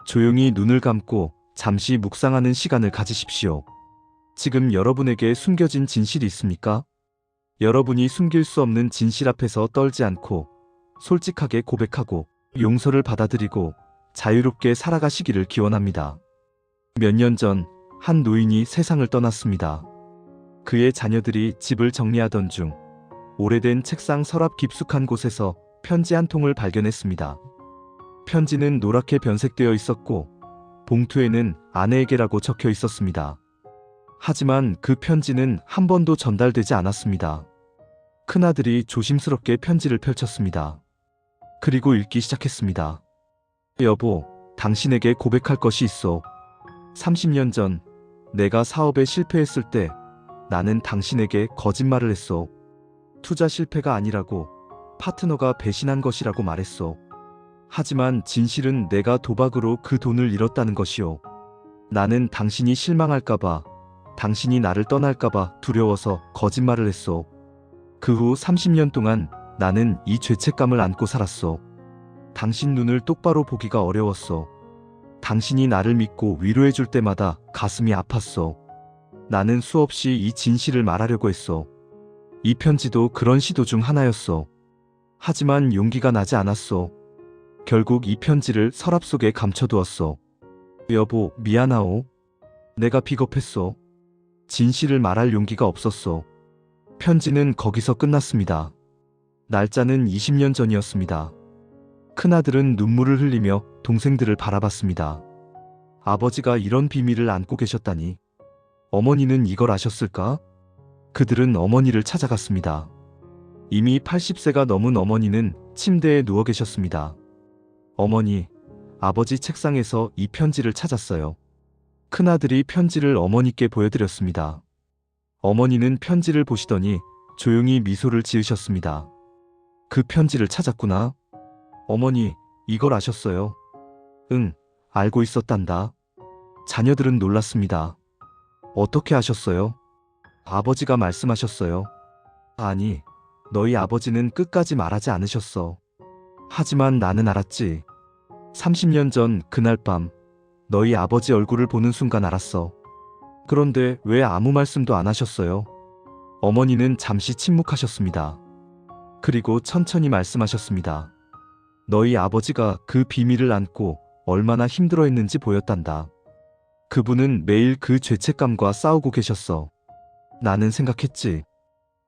조용히 눈을 감고 잠시 묵상하는 시간을 가지십시오. 지금 여러분에게 숨겨진 진실이 있습니까? 여러분이 숨길 수 없는 진실 앞에서 떨지 않고 솔직하게 고백하고 용서를 받아들이고 자유롭게 살아가시기를 기원합니다. 몇 년 전 한 노인이 세상을 떠났습니다. 그의 자녀들이 집을 정리하던 중 오래된 책상 서랍 깊숙한 곳에서 편지 한 통을 발견했습니다. 편지는 노랗게 변색되어 있었고 봉투에는 아내에게라고 적혀 있었습니다. 하지만 그 편지는 한 번도 전달되지 않았습니다. 큰아들이 조심스럽게 편지를 펼쳤습니다. 그리고 읽기 시작했습니다. 여보, 당신에게 고백할 것이 있어. 30년 전 내가 사업에 실패했을 때 나는 당신에게 거짓말을 했어. 투자 실패가 아니라고, 파트너가 배신한 것이라고 말했어. 하지만 진실은 내가 도박으로 그 돈을 잃었다는 것이오. 나는 당신이 실망할까봐, 당신이 나를 떠날까봐 두려워서 거짓말을 했어. 그 후 30년 동안 나는 이 죄책감을 안고 살았어. 당신 눈을 똑바로 보기가 어려웠어. 당신이 나를 믿고 위로해줄 때마다 가슴이 아팠어. 나는 수없이 이 진실을 말하려고 했어. 이 편지도 그런 시도 중 하나였어. 하지만 용기가 나지 않았어. 결국 이 편지를 서랍 속에 감춰두었어. 여보, 미안하오. 내가 비겁했어. 진실을 말할 용기가 없었어. 편지는 거기서 끝났습니다. 날짜는 20년 전이었습니다. 큰아들은 눈물을 흘리며 동생들을 바라봤습니다. 아버지가 이런 비밀을 안고 계셨다니. 어머니는 이걸 아셨을까? 그들은 어머니를 찾아갔습니다. 이미 80세가 넘은 어머니는 침대에 누워 계셨습니다. 어머니, 아버지 책상에서 이 편지를 찾았어요. 큰아들이 편지를 어머니께 보여드렸습니다. 어머니는 편지를 보시더니 조용히 미소를 지으셨습니다. 그 편지를 찾았구나. 어머니, 이걸 아셨어요? 응, 알고 있었단다. 자녀들은 놀랐습니다. 어떻게 아셨어요? 아버지가 말씀하셨어요. 아니, 너희 아버지는 끝까지 말하지 않으셨어. 하지만 나는 알았지. 30년 전 그날 밤 너희 아버지 얼굴을 보는 순간 알았어. 그런데 왜 아무 말씀도 안 하셨어요? 어머니는 잠시 침묵하셨습니다. 그리고 천천히 말씀하셨습니다. 너희 아버지가 그 비밀을 안고 얼마나 힘들어했는지 보였단다. 그분은 매일 그 죄책감과 싸우고 계셨어. 나는 생각했지.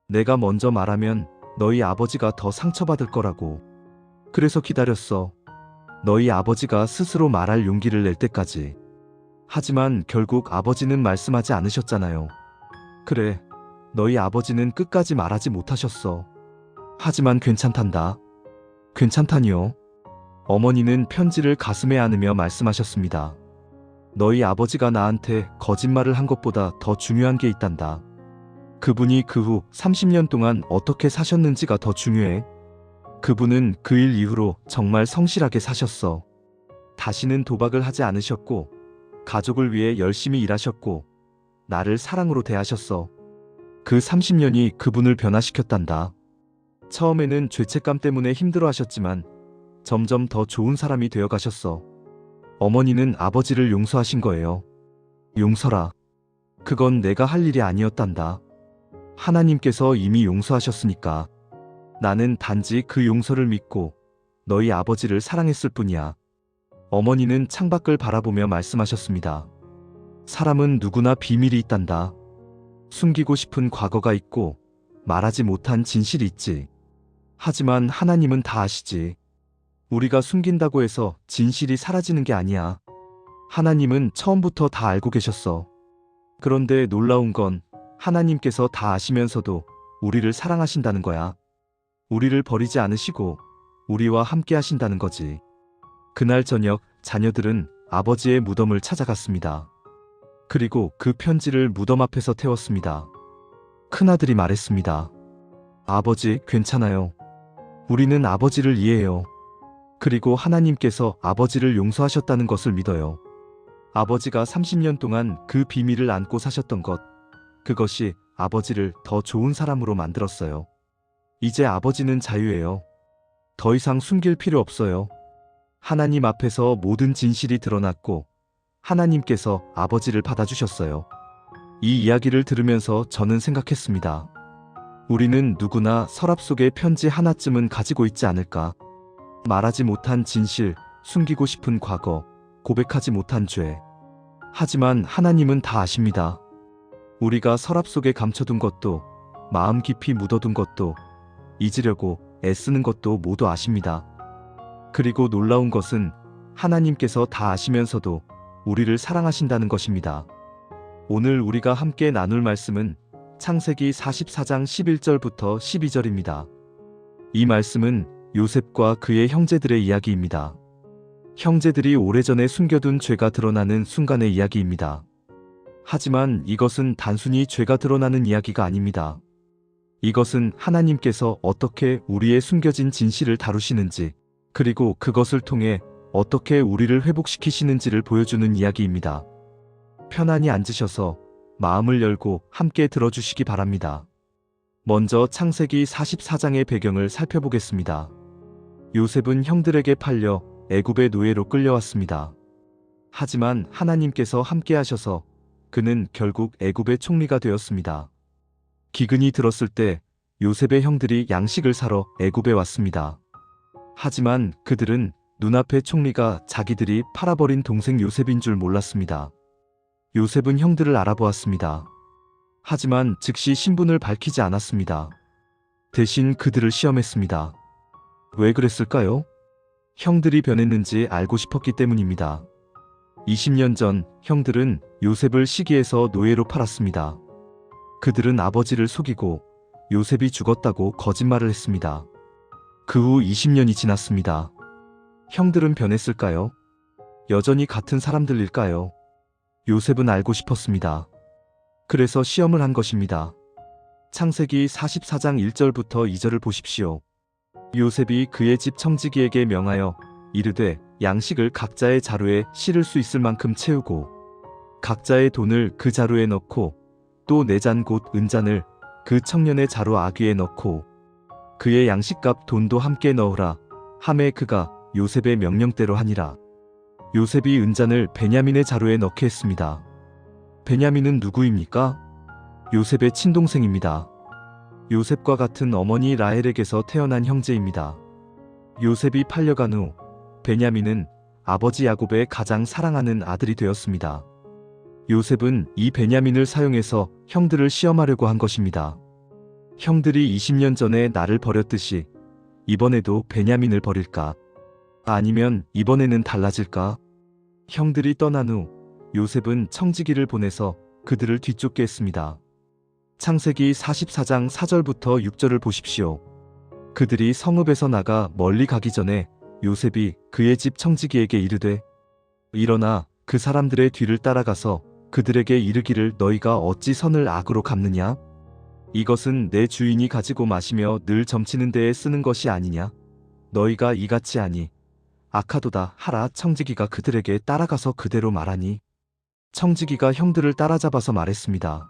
내가 먼저 말하면 너희 아버지가 더 상처받을 거라고. 그래서 기다렸어. 너희 아버지가 스스로 말할 용기를 낼 때까지. 하지만 결국 아버지는 말씀하지 않으셨잖아요. 그래, 너희 아버지는 끝까지 말하지 못하셨어. 하지만 괜찮단다. 괜찮다니요. 어머니는 편지를 가슴에 안으며 말씀하셨습니다. 너희 아버지가 나한테 거짓말을 한 것보다 더 중요한 게 있단다. 그분이 그 후 30년 동안 어떻게 사셨는지가 더 중요해. 그분은 그 일 이후로 정말 성실하게 사셨어. 다시는 도박을 하지 않으셨고, 가족을 위해 열심히 일하셨고, 나를 사랑으로 대하셨어. 그 30년이 그분을 변화시켰단다. 처음에는 죄책감 때문에 힘들어하셨지만 점점 더 좋은 사람이 되어 가셨어. 어머니는 아버지를 용서하신 거예요. 용서라. 그건 내가 할 일이 아니었단다. 하나님께서 이미 용서하셨으니까. 나는 단지 그 용서를 믿고 너희 아버지를 사랑했을 뿐이야. 어머니는 창밖을 바라보며 말씀하셨습니다. 사람은 누구나 비밀이 있단다. 숨기고 싶은 과거가 있고 말하지 못한 진실이 있지. 하지만 하나님은 다 아시지. 우리가 숨긴다고 해서 진실이 사라지는 게 아니야. 하나님은 처음부터 다 알고 계셨어. 그런데 놀라운 건 하나님께서 다 아시면서도 우리를 사랑하신다는 거야. 우리를 버리지 않으시고 우리와 함께 하신다는 거지. 그날 저녁 자녀들은 아버지의 무덤을 찾아갔습니다. 그리고 그 편지를 무덤 앞에서 태웠습니다. 큰아들이 말했습니다. 아버지, 괜찮아요. 우리는 아버지를 이해해요. 그리고 하나님께서 아버지를 용서하셨다는 것을 믿어요. 아버지가 30년 동안 그 비밀을 안고 사셨던 것, 그것이 아버지를 더 좋은 사람으로 만들었어요. 이제 아버지는 자유예요. 더 이상 숨길 필요 없어요. 하나님 앞에서 모든 진실이 드러났고 하나님께서 아버지를 받아주셨어요. 이 이야기를 들으면서 저는 생각했습니다. 우리는 누구나 서랍 속에 편지 하나쯤은 가지고 있지 않을까? 말하지 못한 진실, 숨기고 싶은 과거, 고백하지 못한 죄. 하지만 하나님은 다 아십니다. 우리가 서랍 속에 감춰둔 것도, 마음 깊이 묻어둔 것도, 잊으려고 애쓰는 것도 모두 아십니다. 그리고 놀라운 것은 하나님께서 다 아시면서도 우리를 사랑하신다는 것입니다. 오늘 우리가 함께 나눌 말씀은 창세기 44장 11절부터 12절입니다. 이 말씀은 요셉과 그의 형제들의 이야기입니다. 형제들이 오래전에 숨겨둔 죄가 드러나는 순간의 이야기입니다. 하지만 이것은 단순히 죄가 드러나는 이야기가 아닙니다. 이것은 하나님께서 어떻게 우리의 숨겨진 진실을 다루시는지, 그리고 그것을 통해 어떻게 우리를 회복시키시는지를 보여주는 이야기입니다. 편안히 앉으셔서 마음을 열고 함께 들어주시기 바랍니다. 먼저 창세기 44장의 배경을 살펴보겠습니다. 요셉은 형들에게 팔려 애굽의 노예로 끌려왔습니다. 하지만 하나님께서 함께 하셔서 그는 결국 애굽의 총리가 되었습니다. 기근이 들었을 때 요셉의 형들이 양식을 사러 애굽에 왔습니다. 하지만 그들은 눈앞의 총리가 자기들이 팔아버린 동생 요셉인 줄 몰랐습니다. 요셉은 형들을 알아보았습니다. 하지만 즉시 신분을 밝히지 않았습니다. 대신 그들을 시험했습니다. 왜 그랬을까요? 형들이 변했는지 알고 싶었기 때문입니다. 20년 전 형들은 요셉을 시기해서 노예로 팔았습니다. 그들은 아버지를 속이고 요셉이 죽었다고 거짓말을 했습니다. 그 후 20년이 지났습니다. 형들은 변했을까요? 여전히 같은 사람들일까요? 요셉은 알고 싶었습니다. 그래서 시험을 한 것입니다. 창세기 44장 1절부터 2절을 보십시오. 요셉이 그의 집 청지기에게 명하여 이르되 양식을 각자의 자루에 실을 수 있을 만큼 채우고 각자의 돈을 그 자루에 넣고 또 네 잔 곧 은잔을 그 청년의 자루 아귀에 넣고 그의 양식값 돈도 함께 넣으라 하매 그가 요셉의 명령대로 하니라. 요셉이 은잔을 베냐민의 자루에 넣게 했습니다. 베냐민은 누구입니까? 요셉의 친동생입니다. 요셉과 같은 어머니 라헬에게서 태어난 형제입니다. 요셉이 팔려간 후 베냐민은 아버지 야곱의 가장 사랑하는 아들이 되었습니다. 요셉은 이 베냐민을 사용해서 형들을 시험하려고 한 것입니다. 형들이 20년 전에 나를 버렸듯이 이번에도 베냐민을 버릴까? 아니면 이번에는 달라질까? 형들이 떠난 후 요셉은 청지기를 보내서 그들을 뒤쫓게 했습니다. 창세기 44장 4절부터 6절을 보십시오. 그들이 성읍에서 나가 멀리 가기 전에 요셉이 그의 집 청지기에게 이르되 일어나 그 사람들의 뒤를 따라가서 그들에게 이르기를 너희가 어찌 선을 악으로 갚느냐? 이것은 내 주인이 가지고 마시며 늘 점치는 데에 쓰는 것이 아니냐? 너희가 이같이 하니 악하도다 하라. 청지기가 그들에게 따라가서 그대로 말하니 청지기가 형들을 따라잡아서 말했습니다.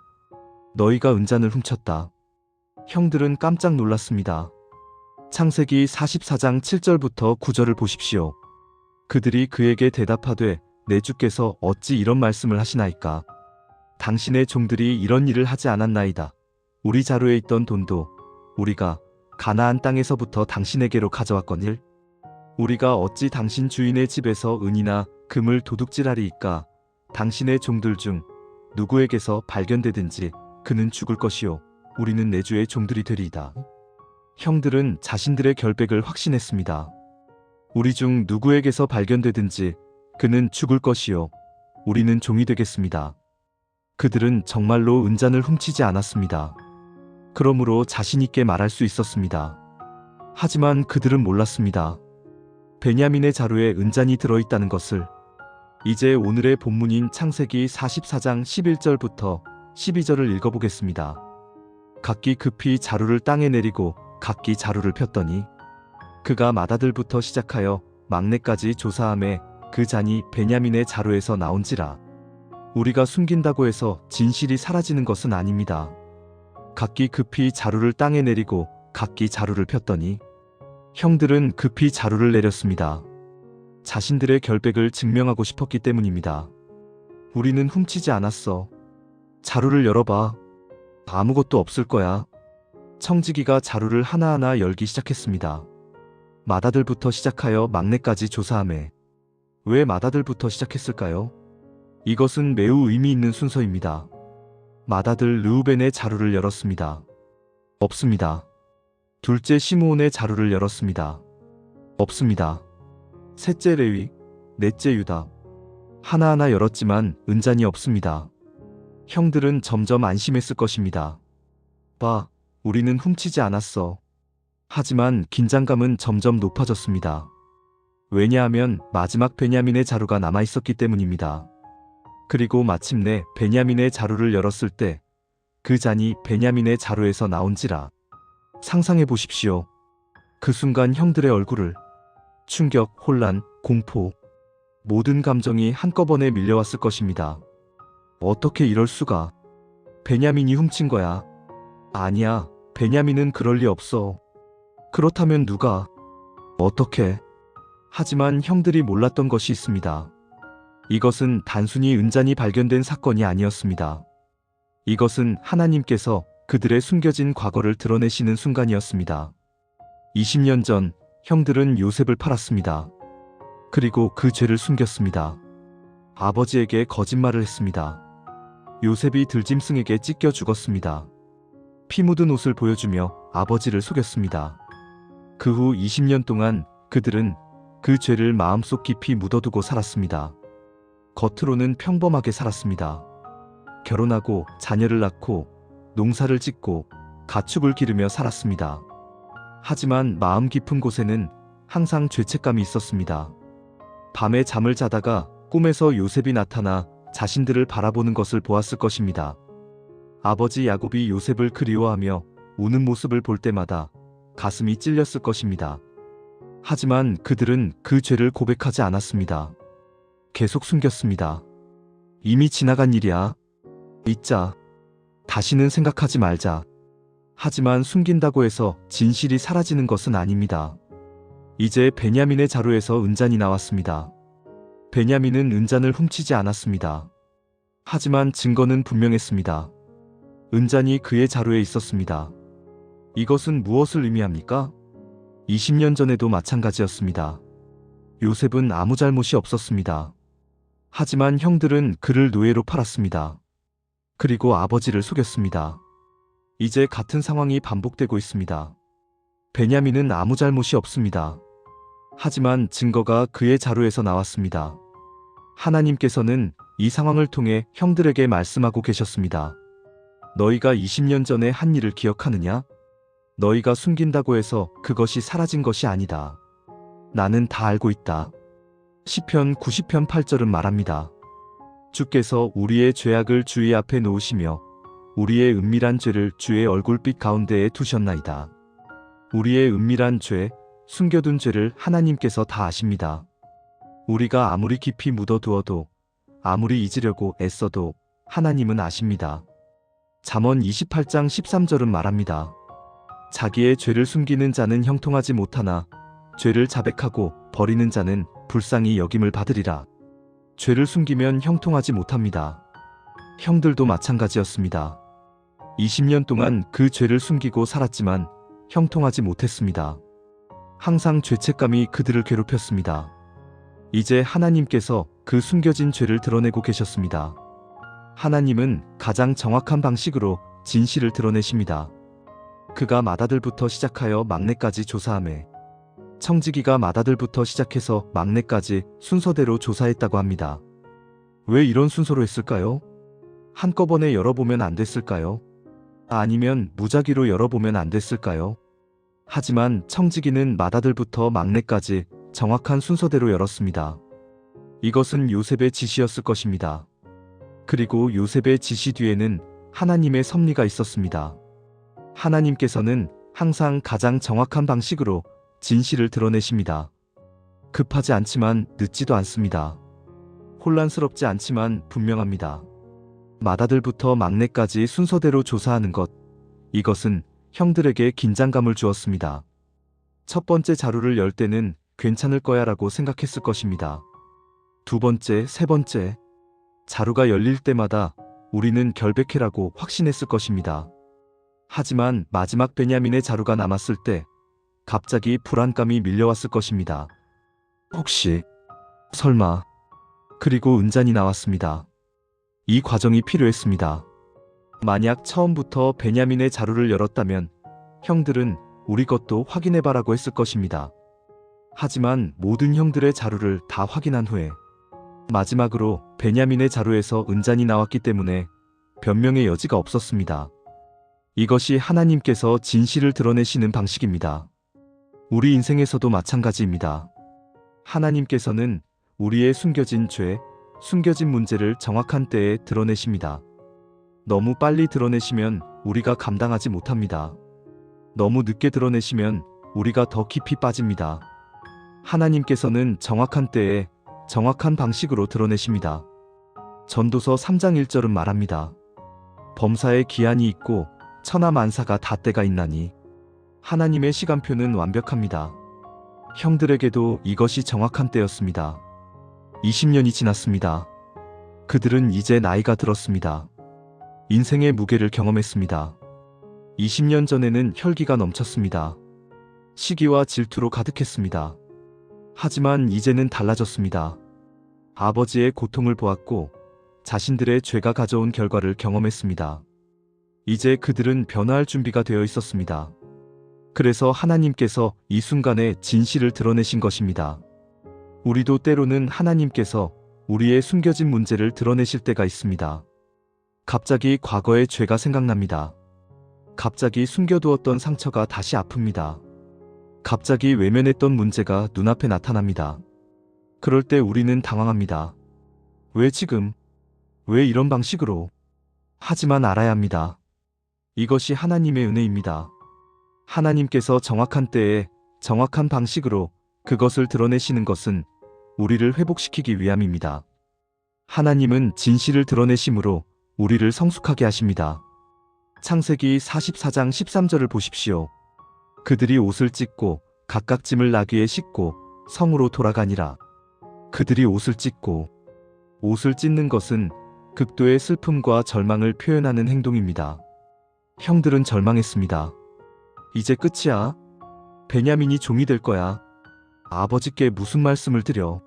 너희가 은잔을 훔쳤다. 형들은 깜짝 놀랐습니다. 창세기 44장 7절부터 9절을 보십시오. 그들이 그에게 대답하되 내 주께서 어찌 이런 말씀을 하시나이까? 당신의 종들이 이런 일을 하지 않았나이다. 우리 자루에 있던 돈도 우리가 가나안 땅에서부터 당신에게로 가져왔거늘 우리가 어찌 당신 주인의 집에서 은이나 금을 도둑질하리이까? 당신의 종들 중 누구에게서 발견되든지 그는 죽을 것이요 우리는 내 주의 종들이 되리이다. 형들은 자신들의 결백을 확신했습니다. 우리 중 누구에게서 발견되든지 그는 죽을 것이요 우리는 종이 되겠습니다. 그들은 정말로 은잔을 훔치지 않았습니다. 그러므로 자신 있게 말할 수 있었습니다. 하지만 그들은 몰랐습니다. 베냐민의 자루에 은잔이 들어있다는 것을. 이제 오늘의 본문인 창세기 44장 11절부터 12절을 읽어보겠습니다. 각기 급히 자루를 땅에 내리고 각기 자루를 폈더니 그가 맏아들부터 시작하여 막내까지 조사함에 그 잔이 베냐민의 자루에서 나온지라. 우리가 숨긴다고 해서 진실이 사라지는 것은 아닙니다. 각기 급히 자루를 땅에 내리고 각기 자루를 폈더니 형들은 급히 자루를 내렸습니다. 자신들의 결백을 증명하고 싶었기 때문입니다. 우리는 훔치지 않았어. 자루를 열어봐. 아무것도 없을 거야. 청지기가 자루를 하나하나 열기 시작했습니다. 맏아들부터 시작하여 막내까지 조사하매. 왜 맏아들부터 시작했을까요? 이것은 매우 의미 있는 순서입니다. 맏아들 르우벤의 자루를 열었습니다. 없습니다. 둘째 시므온의 자루를 열었습니다. 없습니다. 셋째 레위, 넷째 유다. 하나하나 열었지만 은잔이 없습니다. 형들은 점점 안심했을 것입니다. 봐, 우리는 훔치지 않았어. 하지만 긴장감은 점점 높아졌습니다. 왜냐하면 마지막 베냐민의 자루가 남아있었기 때문입니다. 그리고 마침내 베냐민의 자루를 열었을 때 그 잔이 베냐민의 자루에서 나온지라. 상상해 보십시오. 그 순간 형들의 얼굴을 충격, 혼란, 공포, 모든 감정이 한꺼번에 밀려왔을 것입니다. 어떻게 이럴 수가? 베냐민이 훔친 거야. 아니야, 베냐민은 그럴 리 없어. 그렇다면 누가? 어떻게? 하지만 형들이 몰랐던 것이 있습니다. 이것은 단순히 은잔이 발견된 사건이 아니었습니다. 이것은 하나님께서 그들의 숨겨진 과거를 드러내시는 순간이었습니다. 20년 전 형들은 요셉을 팔았습니다. 그리고 그 죄를 숨겼습니다. 아버지에게 거짓말을 했습니다. 요셉이 들짐승에게 찢겨 죽었습니다. 피 묻은 옷을 보여주며 아버지를 속였습니다. 그 후 20년 동안 그들은 그 죄를 마음속 깊이 묻어두고 살았습니다. 겉으로는 평범하게 살았습니다. 결혼하고 자녀를 낳고 농사를 짓고 가축을 기르며 살았습니다. 하지만 마음 깊은 곳에는 항상 죄책감이 있었습니다. 밤에 잠을 자다가 꿈에서 요셉이 나타나 자신들을 바라보는 것을 보았을 것입니다. 아버지 야곱이 요셉을 그리워하며 우는 모습을 볼 때마다 가슴이 찔렸을 것입니다. 하지만 그들은 그 죄를 고백하지 않았습니다. 계속 숨겼습니다. 이미 지나간 일이야. 잊자. 다시는 생각하지 말자. 하지만 숨긴다고 해서 진실이 사라지는 것은 아닙니다. 이제 베냐민의 자루에서 은잔이 나왔습니다. 베냐민은 은잔을 훔치지 않았습니다. 하지만 증거는 분명했습니다. 은잔이 그의 자루에 있었습니다. 이것은 무엇을 의미합니까? 20년 전에도 마찬가지였습니다. 요셉은 아무 잘못이 없었습니다. 하지만 형들은 그를 노예로 팔았습니다. 그리고 아버지를 속였습니다. 이제 같은 상황이 반복되고 있습니다. 베냐민은 아무 잘못이 없습니다. 하지만 증거가 그의 자루에서 나왔습니다. 하나님께서는 이 상황을 통해 형들에게 말씀하고 계셨습니다. 너희가 20년 전에 한 일을 기억하느냐? 너희가 숨긴다고 해서 그것이 사라진 것이 아니다. 나는 다 알고 있다. 시편 90편 8절은 말합니다. 주께서 우리의 죄악을 주의 앞에 놓으시며 우리의 은밀한 죄를 주의 얼굴빛 가운데에 두셨나이다. 우리의 은밀한 죄, 숨겨둔 죄를 하나님께서 다 아십니다. 우리가 아무리 깊이 묻어두어도 아무리 잊으려고 애써도 하나님은 아십니다. 잠언 28장 13절은 말합니다. 자기의 죄를 숨기는 자는 형통하지 못하나 죄를 자백하고 버리는 자는 불쌍히 여김을 받으리라. 죄를 숨기면 형통하지 못합니다. 형들도 마찬가지였습니다. 20년 동안 그 죄를 숨기고 살았지만 형통하지 못했습니다. 항상 죄책감이 그들을 괴롭혔습니다. 이제 하나님께서 그 숨겨진 죄를 드러내고 계셨습니다. 하나님은 가장 정확한 방식으로 진실을 드러내십니다. 그가 맏아들부터 시작하여 막내까지 조사하매 청지기가 맏아들부터 시작해서 막내까지 순서대로 조사했다고 합니다. 왜 이런 순서로 했을까요? 한꺼번에 열어보면 안 됐을까요? 아니면 무작위로 열어보면 안 됐을까요? 하지만 청지기는 맏아들부터 막내까지 정확한 순서대로 열었습니다. 이것은 요셉의 지시였을 것입니다. 그리고 요셉의 지시 뒤에는 하나님의 섭리가 있었습니다. 하나님께서는 항상 가장 정확한 방식으로 진실을 드러내십니다. 급하지 않지만 늦지도 않습니다. 혼란스럽지 않지만 분명합니다. 맏아들부터 막내까지 순서대로 조사하는 것, 이것은 형들에게 긴장감을 주었습니다. 첫 번째 자루를 열 때는 괜찮을 거야 라고 생각했을 것입니다. 두 번째, 세 번째. 자루가 열릴 때마다 우리는 결백해라고 확신했을 것입니다. 하지만 마지막 베냐민의 자루가 남았을 때 갑자기 불안감이 밀려왔을 것입니다. 혹시, 설마. 그리고 은잔이 나왔습니다. 이 과정이 필요했습니다. 만약 처음부터 베냐민의 자루를 열었다면 형들은 우리 것도 확인해봐라고 했을 것입니다. 하지만 모든 형들의 자루를 다 확인한 후에 마지막으로 베냐민의 자루에서 은잔이 나왔기 때문에 변명의 여지가 없었습니다. 이것이 하나님께서 진실을 드러내시는 방식입니다. 우리 인생에서도 마찬가지입니다. 하나님께서는 우리의 숨겨진 죄, 숨겨진 문제를 정확한 때에 드러내십니다. 너무 빨리 드러내시면 우리가 감당하지 못합니다. 너무 늦게 드러내시면 우리가 더 깊이 빠집니다. 하나님께서는 정확한 때에 정확한 방식으로 드러내십니다. 전도서 3장 1절은 말합니다. 범사에 기한이 있고 천하만사가 다 때가 있나니 하나님의 시간표는 완벽합니다. 형들에게도 이것이 정확한 때였습니다. 20년이 지났습니다. 그들은 이제 나이가 들었습니다. 인생의 무게를 경험했습니다. 20년 전에는 혈기가 넘쳤습니다. 시기와 질투로 가득했습니다. 하지만 이제는 달라졌습니다. 아버지의 고통을 보았고 자신들의 죄가 가져온 결과를 경험했습니다. 이제 그들은 변화할 준비가 되어 있었습니다. 그래서 하나님께서 이 순간에 진실을 드러내신 것입니다. 우리도 때로는 하나님께서 우리의 숨겨진 문제를 드러내실 때가 있습니다. 갑자기 과거의 죄가 생각납니다. 갑자기 숨겨두었던 상처가 다시 아픕니다. 갑자기 외면했던 문제가 눈앞에 나타납니다. 그럴 때 우리는 당황합니다. 왜 지금? 왜 이런 방식으로? 하지만 알아야 합니다. 이것이 하나님의 은혜입니다. 하나님께서 정확한 때에 정확한 방식으로 그것을 드러내시는 것은 우리를 회복시키기 위함입니다. 하나님은 진실을 드러내심으로 우리를 성숙하게 하십니다. 창세기 44장 13절을 보십시오. 그들이 옷을 찢고 각각 짐을 나귀에 싣고 성으로 돌아가니라. 그들이 옷을 찢고, 옷을 찢는 것은 극도의 슬픔과 절망을 표현하는 행동입니다. 형들은 절망했습니다. 이제 끝이야. 베냐민이 종이 될 거야. 아버지께 무슨 말씀을 드려.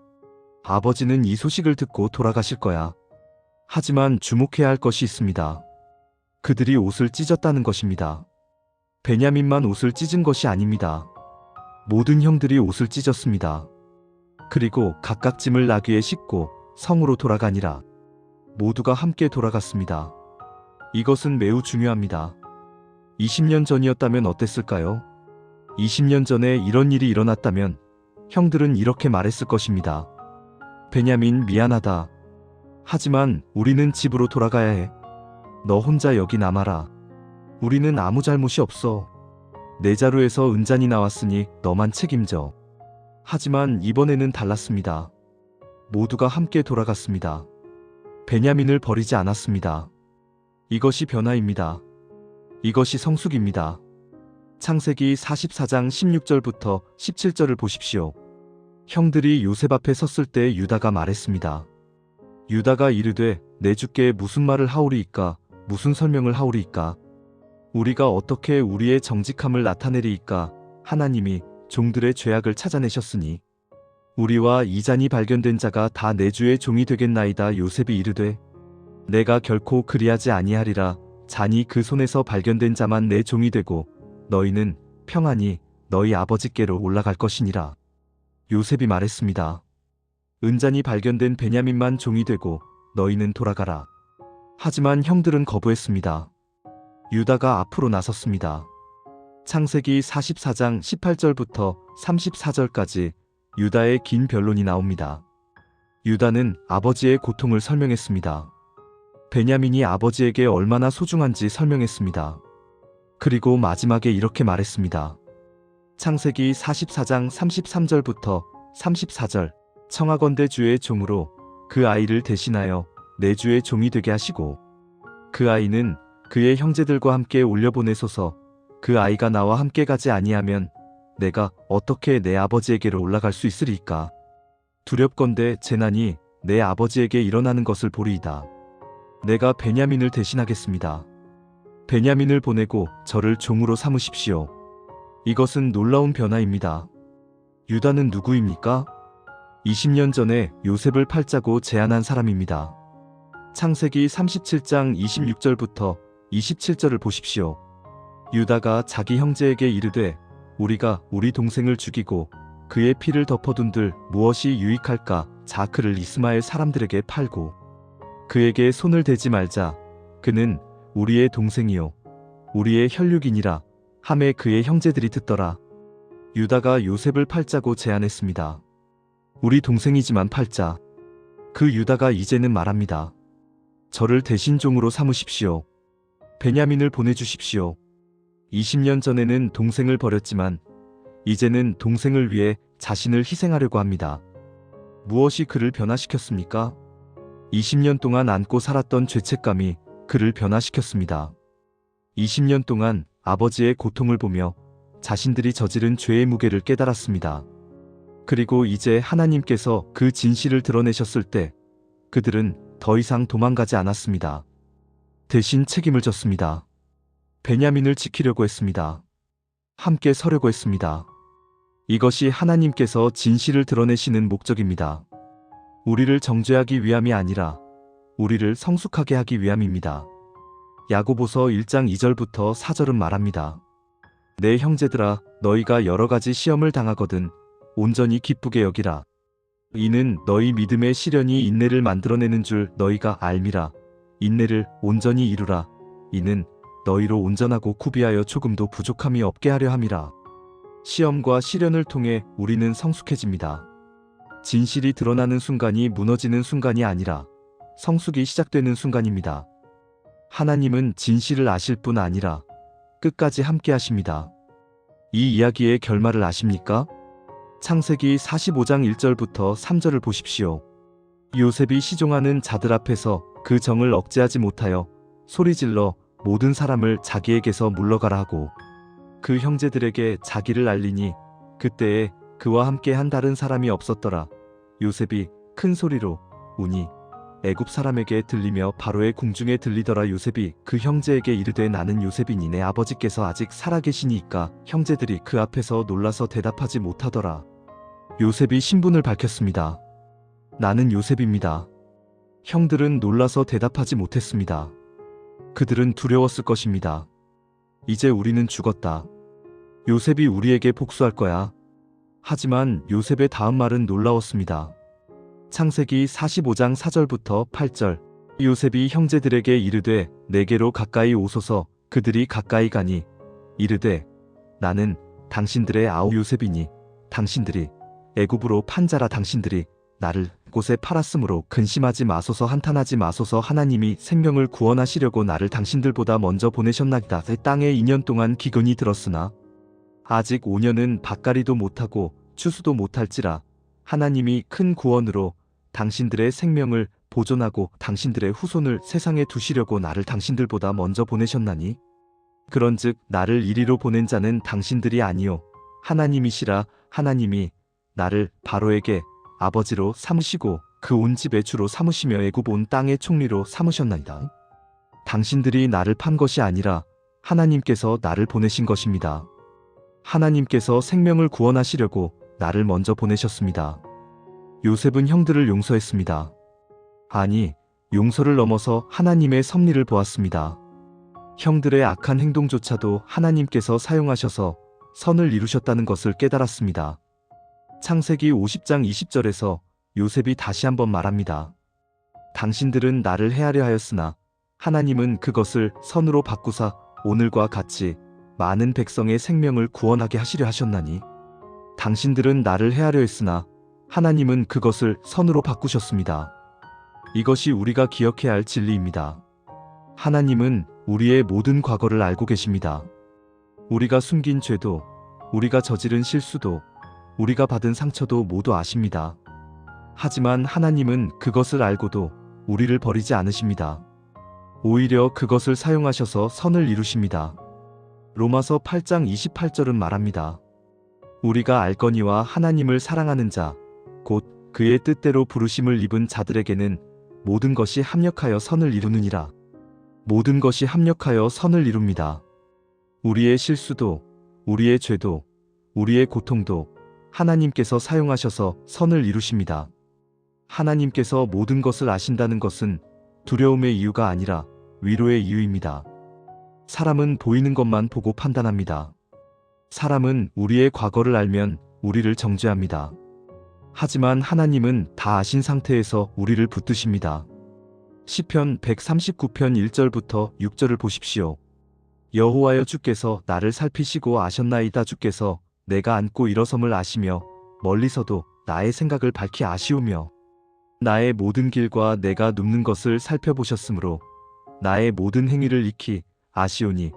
아버지는 이 소식을 듣고 돌아가실 거야. 하지만 주목해야 할 것이 있습니다. 그들이 옷을 찢었다는 것입니다. 베냐민만 옷을 찢은 것이 아닙니다. 모든 형들이 옷을 찢었습니다. 그리고 각각 짐을 나귀에 싣고 성으로 돌아가니라. 모두가 함께 돌아갔습니다. 이것은 매우 중요합니다. 20년 전이었다면 어땠을까요? 20년 전에 이런 일이 일어났다면 형들은 이렇게 말했을 것입니다. 베냐민 미안하다. 하지만 우리는 집으로 돌아가야 해. 너 혼자 여기 남아라. 우리는 아무 잘못이 없어. 내 자루에서 은잔이 나왔으니 너만 책임져. 하지만 이번에는 달랐습니다. 모두가 함께 돌아갔습니다. 베냐민을 버리지 않았습니다. 이것이 변화입니다. 이것이 성숙입니다. 창세기 44장 16절부터 17절을 보십시오. 형들이 요셉 앞에 섰을 때 유다가 말했습니다. 유다가 이르되 내 주께 무슨 말을 하오리이까? 무슨 설명을 하오리이까? 우리가 어떻게 우리의 정직함을 나타내리이까? 하나님이 종들의 죄악을 찾아내셨으니 우리와 이 잔이 발견된 자가 다 내 주의 종이 되겠나이다. 요셉이 이르되 내가 결코 그리하지 아니하리라. 잔이 그 손에서 발견된 자만 내 종이 되고 너희는 평안히 너희 아버지께로 올라갈 것이니라. 요셉이 말했습니다. 은잔이 발견된 베냐민만 종이 되고 너희는 돌아가라. 하지만 형들은 거부했습니다. 유다가 앞으로 나섰습니다. 창세기 44장 18절부터 34절까지 유다의 긴 변론이 나옵니다. 유다는 아버지의 고통을 설명했습니다. 베냐민이 아버지에게 얼마나 소중한지 설명했습니다. 그리고 마지막에 이렇게 말했습니다. 창세기 44장 33절부터 34절 청하건대 주의 종으로 그 아이를 대신하여 내 주의 종이 되게 하시고 그 아이는 그의 형제들과 함께 올려보내소서. 그 아이가 나와 함께 가지 아니하면 내가 어떻게 내 아버지에게로 올라갈 수 있으리이까? 두렵건대 재난이 내 아버지에게 일어나는 것을 보리이다. 내가 베냐민을 대신하겠습니다. 베냐민을 보내고 저를 종으로 삼으십시오. 이것은 놀라운 변화입니다. 유다는 누구입니까? 20년 전에 요셉을 팔자고 제안한 사람입니다. 창세기 37장 26절부터 27절을 보십시오. 유다가 자기 형제에게 이르되 우리가 우리 동생을 죽이고 그의 피를 덮어둔들 무엇이 유익할까? 자 그를 이스마엘 사람들에게 팔고 그에게 손을 대지 말자. 그는 우리의 동생이요 우리의 혈육이니라 하매 그의 형제들이 듣더라. 유다가 요셉을 팔자고 제안했습니다. 우리 동생이지만 팔자. 그 유다가 이제는 말합니다. 저를 대신 종으로 삼으십시오. 베냐민을 보내주십시오. 20년 전에는 동생을 버렸지만 이제는 동생을 위해 자신을 희생하려고 합니다. 무엇이 그를 변화시켰습니까? 20년 동안 안고 살았던 죄책감이 그를 변화시켰습니다. 20년 동안 아버지의 고통을 보며 자신들이 저지른 죄의 무게를 깨달았습니다. 그리고 이제 하나님께서 그 진실을 드러내셨을 때 그들은 더 이상 도망가지 않았습니다. 대신 책임을 졌습니다. 베냐민을 지키려고 했습니다. 함께 서려고 했습니다. 이것이 하나님께서 진실을 드러내시는 목적입니다. 우리를 정죄하기 위함이 아니라 우리를 성숙하게 하기 위함입니다. 야고보서 1장 2절부터 4절은 말합니다. 내 형제들아 너희가 여러 가지 시험을 당하거든 온전히 기쁘게 여기라. 이는 너희 믿음의 시련이 인내를 만들어내는 줄 너희가 알미라. 인내를 온전히 이루라. 이는 너희로 온전하고 구비하여 조금도 부족함이 없게 하려 함이라. 시험과 시련을 통해 우리는 성숙해집니다. 진실이 드러나는 순간이 무너지는 순간이 아니라 성숙이 시작되는 순간입니다. 하나님은 진실을 아실 뿐 아니라 끝까지 함께 하십니다. 이 이야기의 결말을 아십니까? 창세기 45장 1절부터 3절을 보십시오. 요셉이 시종하는 자들 앞에서 그 정을 억제하지 못하여 소리질러 모든 사람을 자기에게서 물러가라 하고 그 형제들에게 자기를 알리니 그때에 그와 함께 한 다른 사람이 없었더라. 요셉이 큰 소리로 우니 애굽 사람에게 들리며 바로의 궁중에 들리더라. 요셉이 그 형제에게 이르되 나는 요셉이니 내 아버지께서 아직 살아계시니이까. 형제들이 그 앞에서 놀라서 대답하지 못하더라. 요셉이 신분을 밝혔습니다. 나는 요셉입니다. 형들은 놀라서 대답하지 못했습니다. 그들은 두려웠을 것입니다. 이제 우리는 죽었다. 요셉이 우리에게 복수할 거야. 하지만 요셉의 다음 말은 놀라웠습니다. 창세기 45장 4절부터 8절. 요셉이 형제들에게 이르되 내게로 가까이 오소서. 그들이 가까이 가니 이르되 나는 당신들의 아우 요셉이니 당신들이 애굽으로 판 자라. 당신들이 나를 곳에 팔았으므로 근심하지 마소서. 한탄하지 마소서. 하나님이 생명을 구원하시려고 나를 당신들보다 먼저 보내셨나이다. 땅에 2년 동안 기근이 들었으나 아직 5년은 밭갈이도 못하고 추수도 못할지라 하나님이 큰 구원으로 당신들의 생명을 보존하고 당신들의 후손을 세상에 두시려고 나를 당신들보다 먼저 보내셨나니 그런즉 나를 이리로 보낸 자는 당신들이 아니요 하나님이시라. 하나님이 나를 바로에게 아버지로 삼으시고 그 온 집의 주로 삼으시며 애굽 온 땅의 총리로 삼으셨나이다. 당신들이 나를 판 것이 아니라 하나님께서 나를 보내신 것입니다. 하나님께서 생명을 구원하시려고 나를 먼저 보내셨습니다. 요셉은 형들을 용서했습니다. 아니, 용서를 넘어서 하나님의 섭리를 보았습니다. 형들의 악한 행동조차도 하나님께서 사용하셔서 선을 이루셨다는 것을 깨달았습니다. 창세기 50장 20절에서 요셉이 다시 한번 말합니다. 당신들은 나를 해하려 하였으나 하나님은 그것을 선으로 바꾸사 오늘과 같이 많은 백성의 생명을 구원하게 하시려 하셨나니 당신들은 나를 해하려 했으나 하나님은 그것을 선으로 바꾸셨습니다. 이것이 우리가 기억해야 할 진리입니다. 하나님은 우리의 모든 과거를 알고 계십니다. 우리가 숨긴 죄도, 우리가 저지른 실수도, 우리가 받은 상처도 모두 아십니다. 하지만 하나님은 그것을 알고도 우리를 버리지 않으십니다. 오히려 그것을 사용하셔서 선을 이루십니다. 로마서 8장 28절은 말합니다. 우리가 알거니와 하나님을 사랑하는 자, 곧 그의 뜻대로 부르심을 입은 자들에게는 모든 것이 합력하여 선을 이루느니라. 모든 것이 합력하여 선을 이룹니다. 우리의 실수도, 우리의 죄도, 우리의 고통도 하나님께서 사용하셔서 선을 이루십니다. 하나님께서 모든 것을 아신다는 것은 두려움의 이유가 아니라 위로의 이유입니다. 사람은 보이는 것만 보고 판단합니다. 사람은 우리의 과거를 알면 우리를 정죄합니다. 하지만 하나님은 다 아신 상태에서 우리를 붙드십니다. 시편 139편 1절부터 6절을 보십시오. 여호와여, 주께서 나를 살피시고 아셨나이다. 주께서 내가 앉고 일어섬을 아시며 멀리서도 나의 생각을 밝히 아시오며 나의 모든 길과 내가 눕는 것을 살펴보셨으므로 나의 모든 행위를 익히 아시오니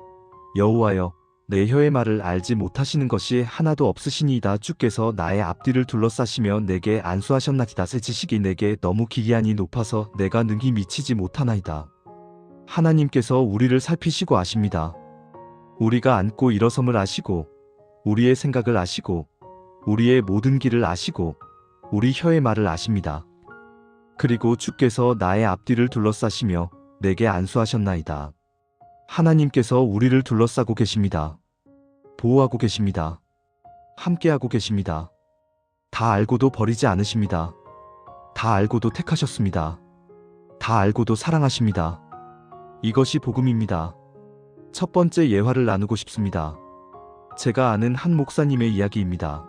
여호와여, 내 혀의 말을 알지 못하시는 것이 하나도 없으시니이다. 주께서 나의 앞뒤를 둘러싸시며 내게 안수하셨나이다. 새 지식이 내게 너무 기이하니 높아서 내가 능히 미치지 못하나이다. 하나님께서 우리를 살피시고 아십니다. 우리가 앉고 일어섬을 아시고 우리의 생각을 아시고 우리의 모든 길을 아시고 우리 혀의 말을 아십니다. 그리고 주께서 나의 앞뒤를 둘러싸시며 내게 안수하셨나이다. 하나님께서 우리를 둘러싸고 계십니다. 보호하고 계십니다. 함께하고 계십니다. 다 알고도 버리지 않으십니다. 다 알고도 택하셨습니다. 다 알고도 사랑하십니다. 이것이 복음입니다. 첫 번째 예화를 나누고 싶습니다. 제가 아는 한 목사님의 이야기입니다.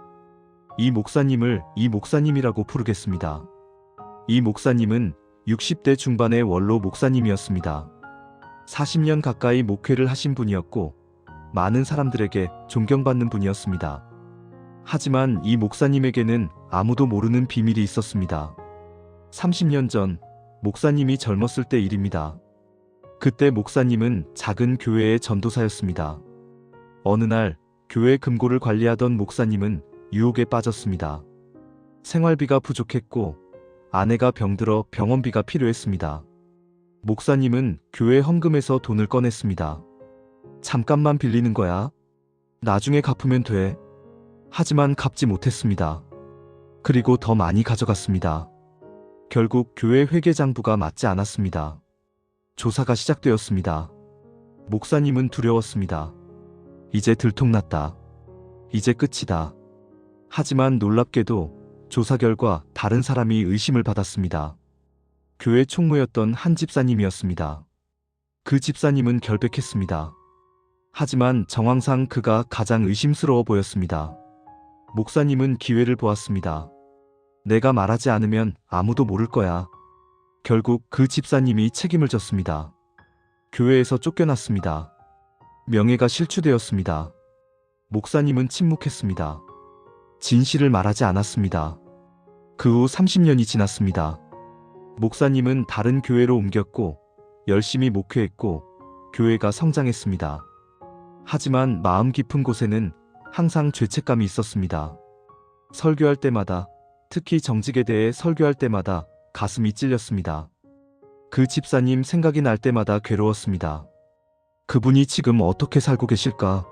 이 목사님을 이 목사님이라고 부르겠습니다. 이 목사님은 60대 중반의 원로 목사님이었습니다. 40년 가까이 목회를 하신 분이었고 많은 사람들에게 존경받는 분이었습니다. 하지만 이 목사님에게는 아무도 모르는 비밀이 있었습니다. 30년 전 목사님이 젊었을 때 일입니다. 그때 목사님은 작은 교회의 전도사였습니다. 어느 날 교회 금고를 관리하던 목사님은 유혹에 빠졌습니다. 생활비가 부족했고 아내가 병들어 병원비가 필요했습니다. 목사님은 교회 헌금에서 돈을 꺼냈습니다. 잠깐만 빌리는 거야. 나중에 갚으면 돼. 하지만 갚지 못했습니다. 그리고 더 많이 가져갔습니다. 결국 교회 회계장부가 맞지 않았습니다. 조사가 시작되었습니다. 목사님은 두려웠습니다. 이제 들통났다. 이제 끝이다. 하지만 놀랍게도 조사 결과 다른 사람이 의심을 받았습니다. 교회 총무였던 한 집사님이었습니다. 그 집사님은 결백했습니다. 하지만 정황상 그가 가장 의심스러워 보였습니다. 목사님은 기회를 보았습니다. 내가 말하지 않으면 아무도 모를 거야. 결국 그 집사님이 책임을 졌습니다. 교회에서 쫓겨났습니다. 명예가 실추되었습니다. 목사님은 침묵했습니다. 진실을 말하지 않았습니다. 그 후 30년이 지났습니다. 목사님은 다른 교회로 옮겼고 열심히 목회했고 교회가 성장했습니다. 하지만 마음 깊은 곳에는 항상 죄책감이 있었습니다. 설교할 때마다, 특히 정직에 대해 설교할 때마다 가슴이 찔렸습니다. 그 집사님 생각이 날 때마다 괴로웠습니다. 그분이 지금 어떻게 살고 계실까?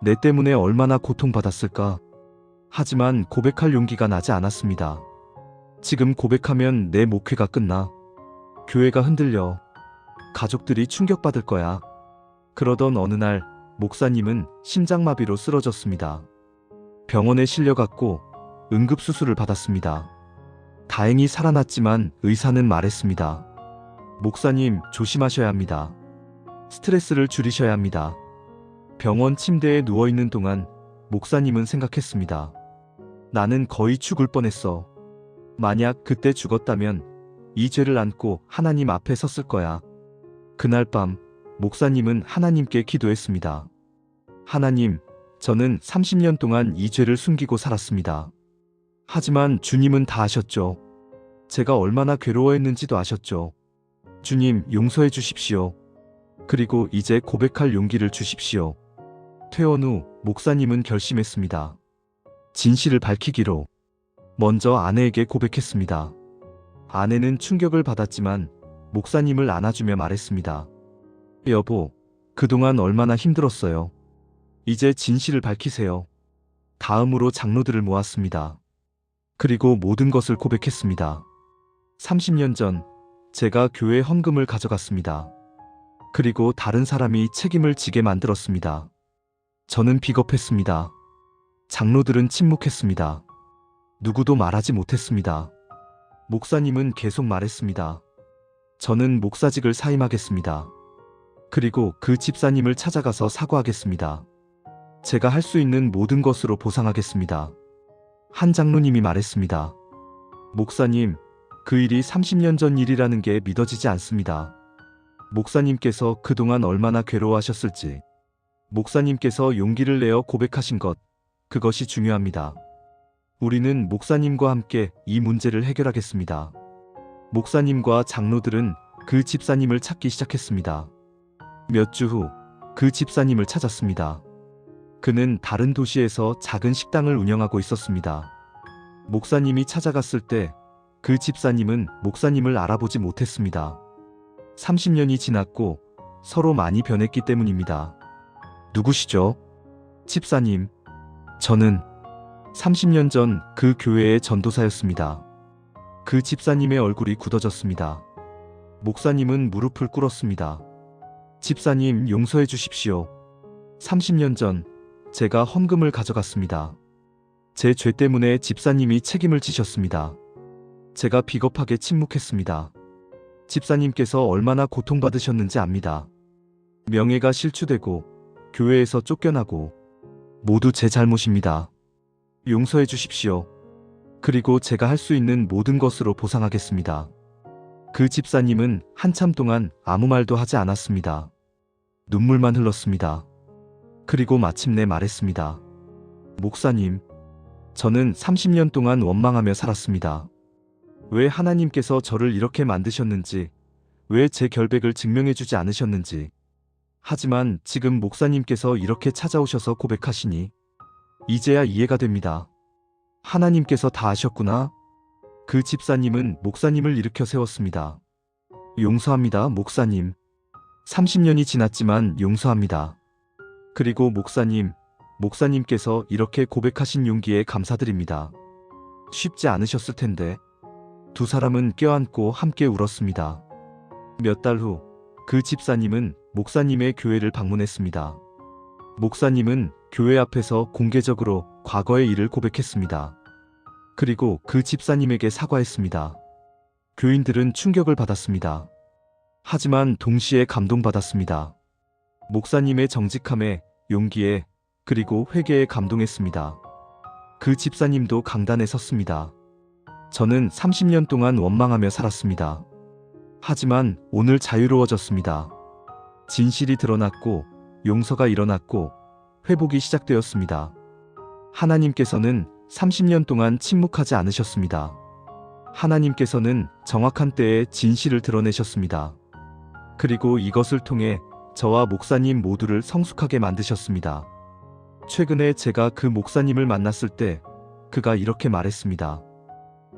내 때문에 얼마나 고통받았을까? 하지만 고백할 용기가 나지 않았습니다. 지금 고백하면 내 목회가 끝나. 교회가 흔들려. 가족들이 충격받을 거야. 그러던 어느 날 목사님은 심장마비로 쓰러졌습니다. 병원에 실려갔고 응급수술을 받았습니다. 다행히 살아났지만 의사는 말했습니다. 목사님, 조심하셔야 합니다. 스트레스를 줄이셔야 합니다. 병원 침대에 누워있는 동안 목사님은 생각했습니다. 나는 거의 죽을 뻔했어. 만약 그때 죽었다면 이 죄를 안고 하나님 앞에 섰을 거야. 그날 밤 목사님은 하나님께 기도했습니다. 하나님, 저는 30년 동안 이 죄를 숨기고 살았습니다. 하지만 주님은 다 아셨죠. 제가 얼마나 괴로워했는지도 아셨죠. 주님, 용서해 주십시오. 그리고 이제 고백할 용기를 주십시오. 퇴원 후 목사님은 결심했습니다. 진실을 밝히기로. 먼저 아내에게 고백했습니다. 아내는 충격을 받았지만 목사님을 안아주며 말했습니다. 여보, 그동안 얼마나 힘들었어요. 이제 진실을 밝히세요. 다음으로 장로들을 모았습니다. 그리고 모든 것을 고백했습니다. 30년 전 제가 교회 헌금을 가져갔습니다. 그리고 다른 사람이 책임을 지게 만들었습니다. 저는 비겁했습니다. 장로들은 침묵했습니다. 누구도 말하지 못했습니다. 목사님은 계속 말했습니다. 저는 목사직을 사임하겠습니다. 그리고 그 집사님을 찾아가서 사과하겠습니다. 제가 할 수 있는 모든 것으로 보상하겠습니다. 한 장로님이 말했습니다. 목사님, 그 일이 30년 전 일이라는 게 믿어지지 않습니다. 목사님께서 그동안 얼마나 괴로워하셨을지, 목사님께서 용기를 내어 고백하신 것, 그것이 중요합니다. 우리는 목사님과 함께 이 문제를 해결하겠습니다. 목사님과 장로들은 그 집사님을 찾기 시작했습니다. 몇 주 후 그 집사님을 찾았습니다. 그는 다른 도시에서 작은 식당을 운영하고 있었습니다. 목사님이 찾아갔을 때 그 집사님은 목사님을 알아보지 못했습니다. 30년이 지났고 서로 많이 변했기 때문입니다. 누구시죠? 집사님. 저는 30년 전 그 교회의 전도사였습니다. 그 집사님의 얼굴이 굳어졌습니다. 목사님은 무릎을 꿇었습니다. 집사님, 용서해 주십시오. 30년 전 제가 헌금을 가져갔습니다. 제 죄 때문에 집사님이 책임을 지셨습니다. 제가 비겁하게 침묵했습니다. 집사님께서 얼마나 고통받으셨는지 압니다. 명예가 실추되고 교회에서 쫓겨나고 모두 제 잘못입니다. 용서해 주십시오. 그리고 제가 할 수 있는 모든 것으로 보상하겠습니다. 그 집사님은 한참 동안 아무 말도 하지 않았습니다. 눈물만 흘렀습니다. 그리고 마침내 말했습니다. 목사님, 저는 30년 동안 원망하며 살았습니다. 왜 하나님께서 저를 이렇게 만드셨는지, 왜 제 결백을 증명해 주지 않으셨는지. 하지만 지금 목사님께서 이렇게 찾아오셔서 고백하시니 이제야 이해가 됩니다. 하나님께서 다 아셨구나. 그 집사님은 목사님을 일으켜 세웠습니다. 용서합니다, 목사님. 30년이 지났지만 용서합니다. 그리고 목사님께서 이렇게 고백하신 용기에 감사드립니다. 쉽지 않으셨을 텐데. 두 사람은 껴안고 함께 울었습니다. 몇 달 후 그 집사님은 목사님의 교회를 방문했습니다. 목사님은 교회 앞에서 공개적으로 과거의 일을 고백했습니다. 그리고 그 집사님에게 사과했습니다. 교인들은 충격을 받았습니다. 하지만 동시에 감동받았습니다. 목사님의 정직함에, 용기에, 그리고 회개에 감동했습니다. 그 집사님도 강단에 섰습니다. 저는 30년 동안 원망하며 살았습니다. 하지만 오늘 자유로워졌습니다. 진실이 드러났고 용서가 일어났고 회복이 시작되었습니다. 하나님께서는 30년 동안 침묵하지 않으셨습니다. 하나님께서는 정확한 때에 진실을 드러내셨습니다. 그리고 이것을 통해 저와 목사님 모두를 성숙하게 만드셨습니다. 최근에 제가 그 목사님을 만났을 때 그가 이렇게 말했습니다.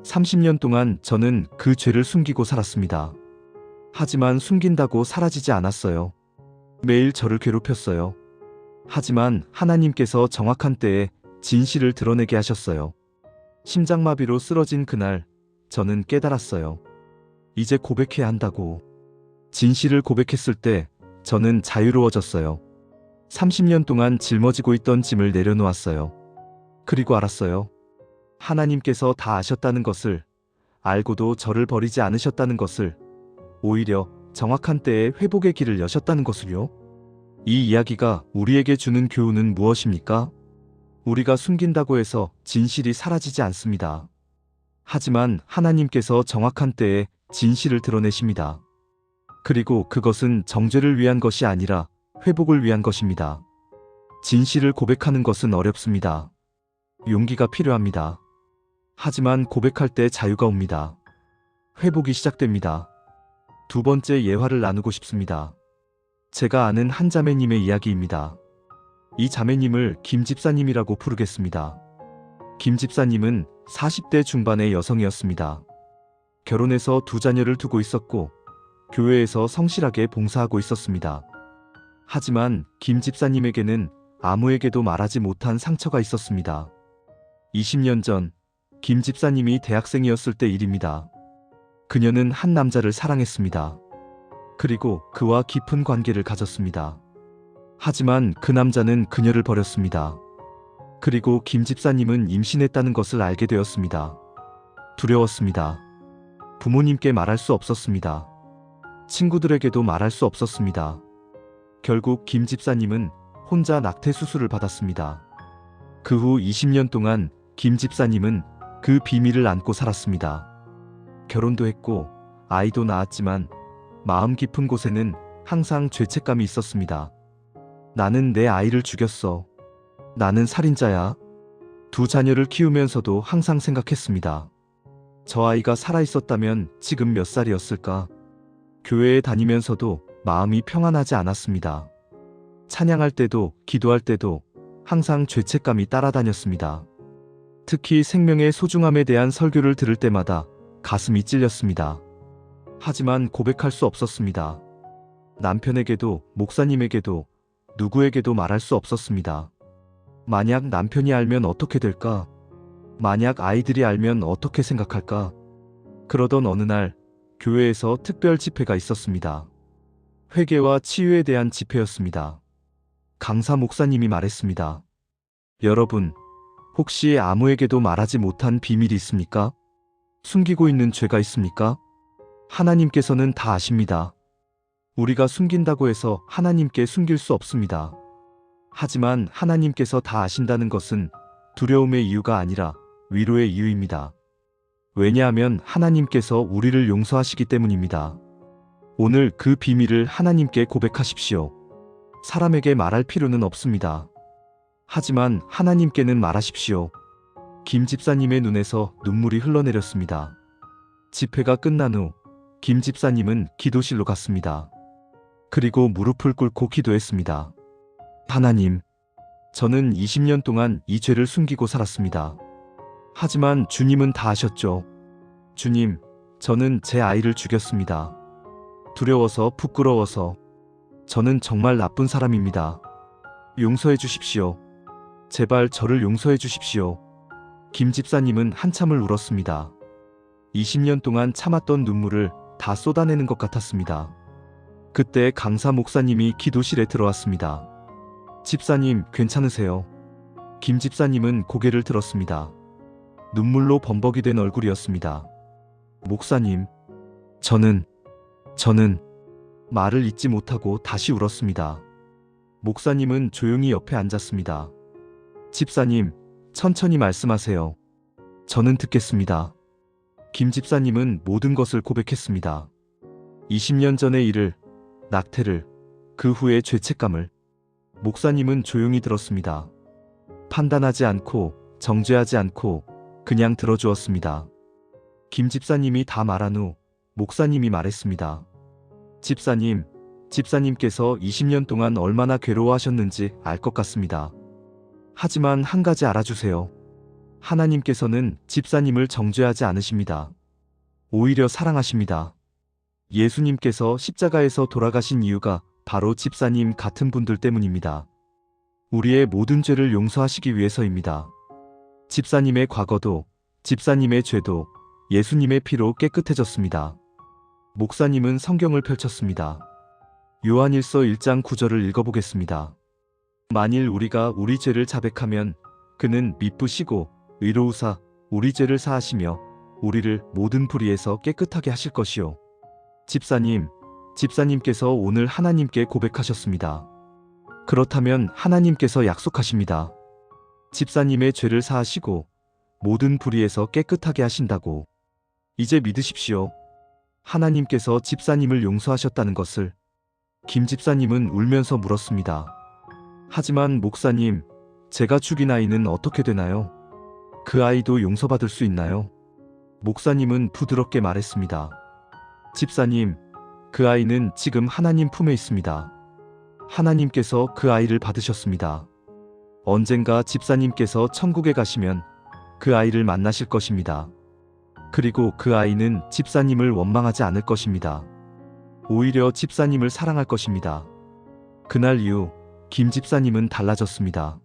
30년 동안 저는 그 죄를 숨기고 살았습니다. 하지만 숨긴다고 사라지지 않았어요. 매일 저를 괴롭혔어요. 하지만 하나님께서 정확한 때에 진실을 드러내게 하셨어요. 심장마비로 쓰러진 그날 저는 깨달았어요. 이제 고백해야 한다고. 진실을 고백했을 때 저는 자유로워졌어요. 30년 동안 짊어지고 있던 짐을 내려놓았어요. 그리고 알았어요. 하나님께서 다 아셨다는 것을, 알고도 저를 버리지 않으셨다는 것을, 오히려 정확한 때에 회복의 길을 여셨다는 것을요. 이 이야기가 우리에게 주는 교훈은 무엇입니까? 우리가 숨긴다고 해서 진실이 사라지지 않습니다. 하지만 하나님께서 정확한 때에 진실을 드러내십니다. 그리고 그것은 정죄를 위한 것이 아니라 회복을 위한 것입니다. 진실을 고백하는 것은 어렵습니다. 용기가 필요합니다. 하지만 고백할 때 자유가 옵니다. 회복이 시작됩니다. 두 번째 예화를 나누고 싶습니다. 제가 아는 한 자매님의 이야기입니다. 이 자매님을 김 집사님이라고 부르겠습니다. 김 집사님은 40대 중반의 여성이었습니다. 결혼해서 두 자녀를 두고 있었고 교회에서 성실하게 봉사하고 있었습니다. 하지만 김 집사님에게는 아무에게도 말하지 못한 상처가 있었습니다. 20년 전 김 집사님이 대학생이었을 때 일입니다. 그녀는 한 남자를 사랑했습니다. 그리고 그와 깊은 관계를 가졌습니다. 하지만 그 남자는 그녀를 버렸습니다. 그리고 김 집사님은 임신했다는 것을 알게 되었습니다. 두려웠습니다. 부모님께 말할 수 없었습니다. 친구들에게도 말할 수 없었습니다. 결국 김 집사님은 혼자 낙태 수술을 받았습니다. 그 후 20년 동안 김 집사님은 그 비밀을 안고 살았습니다. 결혼도 했고 아이도 낳았지만 마음 깊은 곳에는 항상 죄책감이 있었습니다. 나는 내 아이를 죽였어. 나는 살인자야. 두 자녀를 키우면서도 항상 생각했습니다. 저 아이가 살아있었다면 지금 몇 살이었을까? 교회에 다니면서도 마음이 평안하지 않았습니다. 찬양할 때도 기도할 때도 항상 죄책감이 따라다녔습니다. 특히 생명의 소중함에 대한 설교를 들을 때마다 가슴이 찔렸습니다. 하지만 고백할 수 없었습니다. 남편에게도 목사님에게도 누구에게도 말할 수 없었습니다. 만약 남편이 알면 어떻게 될까? 만약 아이들이 알면 어떻게 생각할까? 그러던 어느 날 교회에서 특별 집회가 있었습니다. 회개와 치유에 대한 집회였습니다. 강사 목사님이 말했습니다. 여러분, 혹시 아무에게도 말하지 못한 비밀이 있습니까? 숨기고 있는 죄가 있습니까? 하나님께서는 다 아십니다. 우리가 숨긴다고 해서 하나님께 숨길 수 없습니다. 하지만 하나님께서 다 아신다는 것은 두려움의 이유가 아니라 위로의 이유입니다. 왜냐하면 하나님께서 우리를 용서하시기 때문입니다. 오늘 그 비밀을 하나님께 고백하십시오. 사람에게 말할 필요는 없습니다. 하지만 하나님께는 말하십시오. 김 집사님의 눈에서 눈물이 흘러내렸습니다. 집회가 끝난 후 김 집사님은 기도실로 갔습니다. 그리고 무릎을 꿇고 기도했습니다. 하나님, 저는 20년 동안 이 죄를 숨기고 살았습니다. 하지만 주님은 다 아셨죠. 주님, 저는 제 아이를 죽였습니다. 두려워서 부끄러워서. 저는 정말 나쁜 사람입니다. 용서해 주십시오. 제발 저를 용서해 주십시오. 김 집사님은 한참을 울었습니다. 20년 동안 참았던 눈물을 다 쏟아내는 것 같았습니다. 그때 강사 목사님이 기도실에 들어왔습니다. 집사님, 괜찮으세요? 김 집사님은 고개를 들었습니다. 눈물로 범벅이 된 얼굴이었습니다. 목사님, 저는 말을 잇지 못하고 다시 울었습니다. 목사님은 조용히 옆에 앉았습니다. 집사님, 천천히 말씀하세요. 저는 듣겠습니다. 김 집사님은 모든 것을 고백했습니다. 20년 전의 일을, 낙태를, 그 후의 죄책감을. 목사님은 조용히 들었습니다. 판단하지 않고 정죄하지 않고 그냥 들어주었습니다. 김 집사님이 다 말한 후 목사님이 말했습니다. 집사님, 집사님께서 20년 동안 얼마나 괴로워하셨는지 알 것 같습니다. 하지만 한 가지 알아주세요. 하나님께서는 집사님을 정죄하지 않으십니다. 오히려 사랑하십니다. 예수님께서 십자가에서 돌아가신 이유가 바로 집사님 같은 분들 때문입니다. 우리의 모든 죄를 용서하시기 위해서입니다. 집사님의 과거도, 집사님의 죄도 예수님의 피로 깨끗해졌습니다. 목사님은 성경을 펼쳤습니다. 요한일서 1장 9절을 읽어보겠습니다. 만일 우리가 우리 죄를 자백하면 그는 미쁘시고 의로우사 우리 죄를 사하시며 우리를 모든 불의에서 깨끗하게 하실 것이요. 집사님, 집사님께서 오늘 하나님께 고백하셨습니다. 그렇다면 하나님께서 약속하십니다. 집사님의 죄를 사하시고 모든 불의에서 깨끗하게 하신다고. 이제 믿으십시오. 하나님께서 집사님을 용서하셨다는 것을. 김 집사님은 울면서 물었습니다. 하지만 목사님, 제가 죽인 아이는 어떻게 되나요? 그 아이도 용서받을 수 있나요? 목사님은 부드럽게 말했습니다. 집사님, 그 아이는 지금 하나님 품에 있습니다. 하나님께서 그 아이를 받으셨습니다. 언젠가 집사님께서 천국에 가시면 그 아이를 만나실 것입니다. 그리고 그 아이는 집사님을 원망하지 않을 것입니다. 오히려 집사님을 사랑할 것입니다. 그날 이후 김 집사님은 달라졌습니다.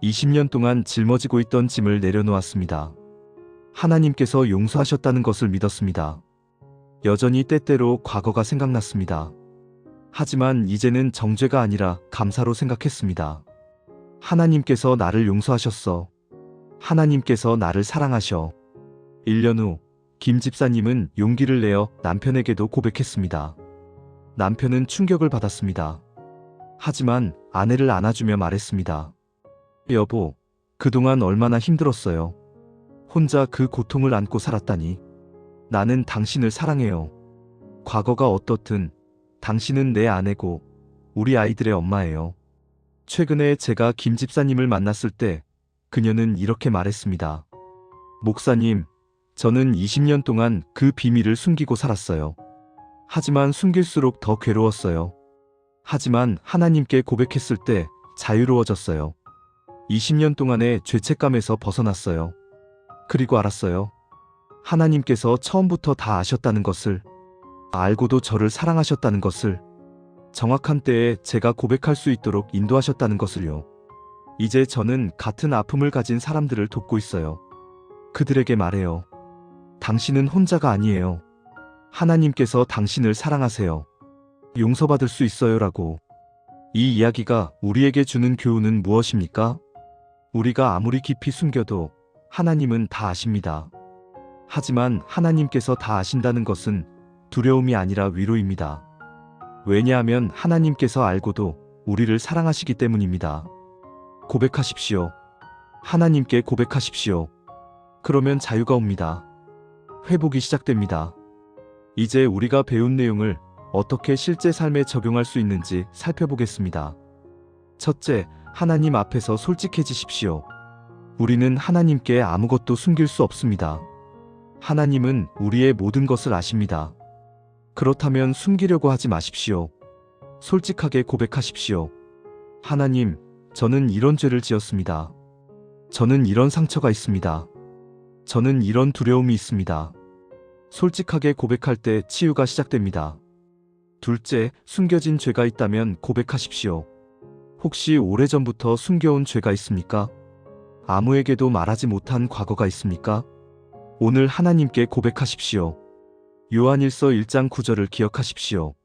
20년 동안 짊어지고 있던 짐을 내려놓았습니다. 하나님께서 용서하셨다는 것을 믿었습니다. 여전히 때때로 과거가 생각났습니다. 하지만 이제는 정죄가 아니라 감사로 생각했습니다. 하나님께서 나를 용서하셨어. 하나님께서 나를 사랑하셔. 1년 후 김 집사님은 용기를 내어 남편에게도 고백했습니다. 남편은 충격을 받았습니다. 하지만 아내를 안아주며 말했습니다. 여보, 그동안 얼마나 힘들었어요. 혼자 그 고통을 안고 살았다니. 나는 당신을 사랑해요. 과거가 어떻든 당신은 내 아내고 우리 아이들의 엄마예요. 최근에 제가 김 집사님을 만났을 때 그녀는 이렇게 말했습니다. 목사님, 저는 20년 동안 그 비밀을 숨기고 살았어요. 하지만 숨길수록 더 괴로웠어요. 하지만 하나님께 고백했을 때 자유로워졌어요. 20년 동안의 죄책감에서 벗어났어요. 그리고 알았어요. 하나님께서 처음부터 다 아셨다는 것을, 알고도 저를 사랑하셨다는 것을, 정확한 때에 제가 고백할 수 있도록 인도하셨다는 것을요. 이제 저는 같은 아픔을 가진 사람들을 돕고 있어요. 그들에게 말해요. 당신은 혼자가 아니에요. 하나님께서 당신을 사랑하세요. 용서받을 수 있어요라고. 이 이야기가 우리에게 주는 교훈은 무엇입니까? 우리가 아무리 깊이 숨겨도 하나님은 다 아십니다. 하지만 하나님께서 다 아신다는 것은 두려움이 아니라 위로입니다. 왜냐하면 하나님께서 알고도 우리를 사랑하시기 때문입니다. 고백하십시오. 하나님께 고백하십시오. 그러면 자유가 옵니다. 회복이 시작됩니다. 이제 우리가 배운 내용을 어떻게 실제 삶에 적용할 수 있는지 살펴보겠습니다. 첫째, 하나님 앞에서 솔직해지십시오. 우리는 하나님께 아무것도 숨길 수 없습니다. 하나님은 우리의 모든 것을 아십니다. 그렇다면 숨기려고 하지 마십시오. 솔직하게 고백하십시오. 하나님, 저는 이런 죄를 지었습니다. 저는 이런 상처가 있습니다. 저는 이런 두려움이 있습니다. 솔직하게 고백할 때 치유가 시작됩니다. 둘째, 숨겨진 죄가 있다면 고백하십시오. 혹시 오래전부터 숨겨온 죄가 있습니까? 아무에게도 말하지 못한 과거가 있습니까? 오늘 하나님께 고백하십시오. 요한일서 1장 9절을 기억하십시오.